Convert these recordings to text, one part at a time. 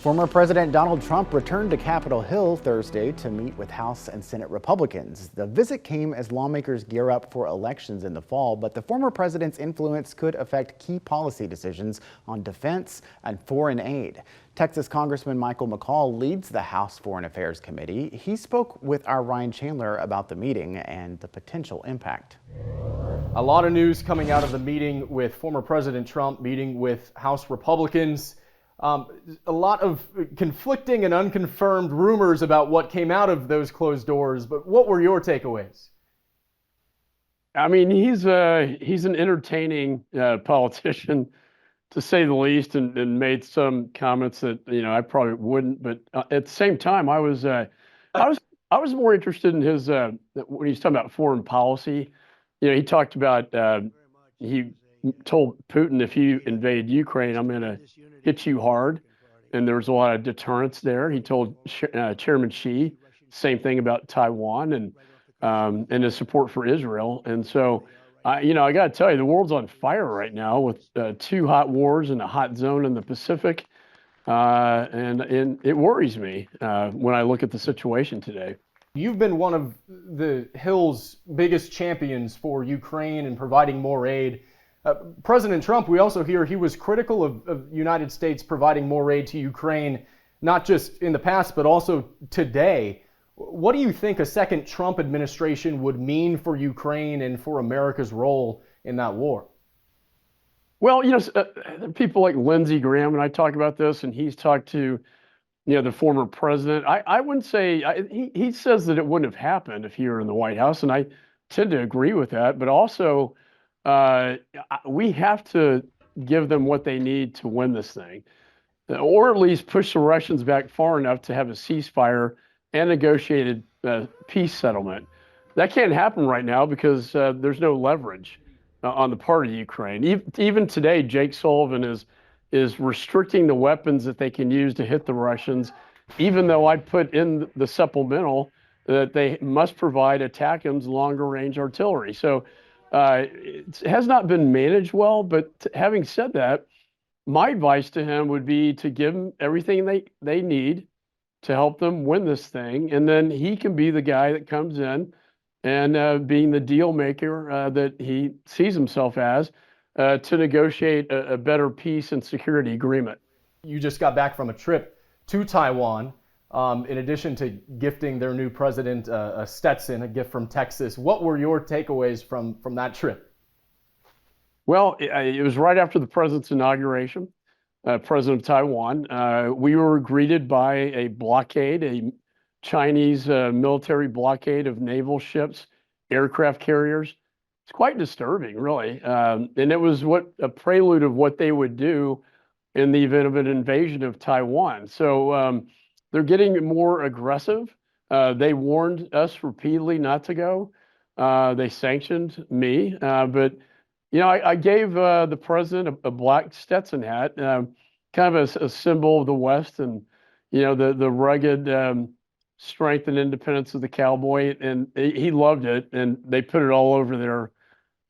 Former President Donald Trump returned to Capitol Hill Thursday to meet with House and Senate Republicans. The visit came as lawmakers gear up for elections in the fall, but the former president's influence could affect key policy decisions on defense and foreign aid. Texas Congressman McCaul leads the House Foreign Affairs Committee. He spoke with our Ryan Chandler about the meeting and the potential impact. A lot of news coming out of the meeting with former President Trump meeting with House Republicans. A lot of conflicting and unconfirmed rumors about what came out of those closed doors, but what were your takeaways? I mean, he's an entertaining politician, to say the least, and made some comments that I probably wouldn't. But at the same time, I was more interested in his when he's talking about foreign policy. He talked about he told Putin, if you invade Ukraine, I'm going to hit you hard. And there was a lot of deterrence there. He told Chairman Xi same thing about Taiwan and his support for Israel. And so, I got to tell you, the world's on fire right now with two hot wars and a hot zone in the Pacific. And it worries me when I look at the situation today. You've been one of the Hill's biggest champions for Ukraine and providing more aid. President Trump, we also hear he was critical of United States providing more aid to Ukraine, not just in the past, but also today. What do you think a second Trump administration would mean for Ukraine and for America's role in that war? Well, people like Lindsey Graham and I talk about this, and he's talked to, the former president. I wouldn't say, he says that it wouldn't have happened if he were in the White House, and I tend to agree with that, but also, we have to give them what they need to win this thing, or at least push the Russians back far enough to have a ceasefire and negotiated peace settlement. That can't happen right now because there's no leverage on the part of Ukraine. Even today, Jake Sullivan is restricting the weapons that they can use to hit the Russians, even though I put in the supplemental that they must provide ATACMS longer range artillery. So it has not been managed well, but having said that, my advice to him would be to give them everything they need to help them win this thing, and then he can be the guy that comes in and being the deal maker that he sees himself as to negotiate a better peace and security agreement. You just got back from a trip to Taiwan. In addition to gifting their new president a Stetson, a gift from Texas, what were your takeaways from that trip? Well, it was right after the president's inauguration, president of Taiwan. We were greeted by a blockade, a Chinese military blockade of naval ships, aircraft carriers. It's quite disturbing, really. And it was a prelude of what they would do in the event of an invasion of Taiwan. So, they're getting more aggressive. They warned us repeatedly not to go. They sanctioned me. But, I gave the president a black Stetson hat, kind of a symbol of the West and, the rugged strength and independence of the cowboy. And he loved it. And they put it all over their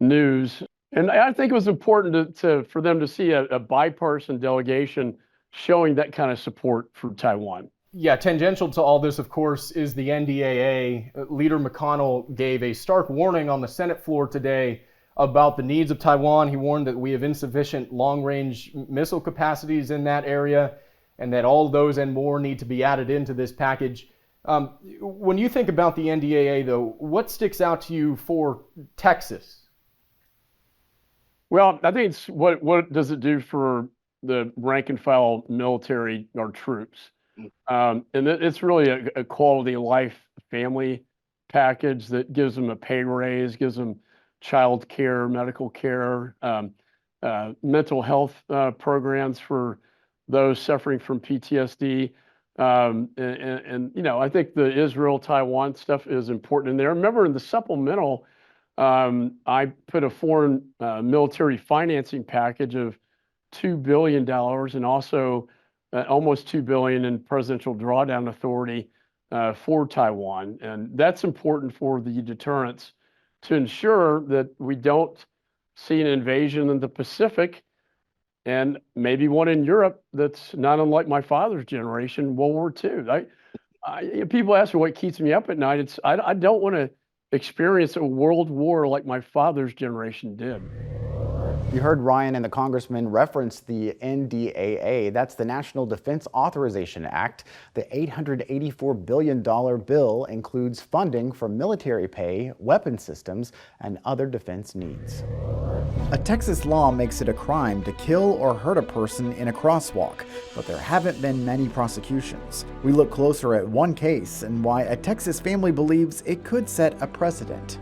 news. And I think it was important for them to see a bipartisan delegation showing that kind of support for Taiwan. Yeah, tangential to all this, of course, is the NDAA. Leader McConnell gave a stark warning on the Senate floor today about the needs of Taiwan. He warned that we have insufficient long-range missile capacities in that area and that all those and more need to be added into this package. When you think about the NDAA, though, what sticks out to you for Texas? Well, I think it's what does it do for the rank and file military, our troops? And it's really a quality of life family package that gives them a pay raise, gives them child care, medical care, mental health programs for those suffering from PTSD. I think the Israel-Taiwan stuff is important in there. Remember in the supplemental, I put a foreign military financing package of $2 billion and also almost $2 billion in presidential drawdown authority for Taiwan. And that's important for the deterrence to ensure that we don't see an invasion in the Pacific and maybe one in Europe that's not unlike my father's generation, World War II. People ask me what keeps me up at night. I don't want to experience a world war like my father's generation did. You heard Ryan and the congressman reference the NDAA. That's the National Defense Authorization Act. The $884 billion bill includes funding for military pay, weapon systems, and other defense needs. A Texas law makes it a crime to kill or hurt a person in a crosswalk, but there haven't been many prosecutions. We look closer at one case and why a Texas family believes it could set a precedent.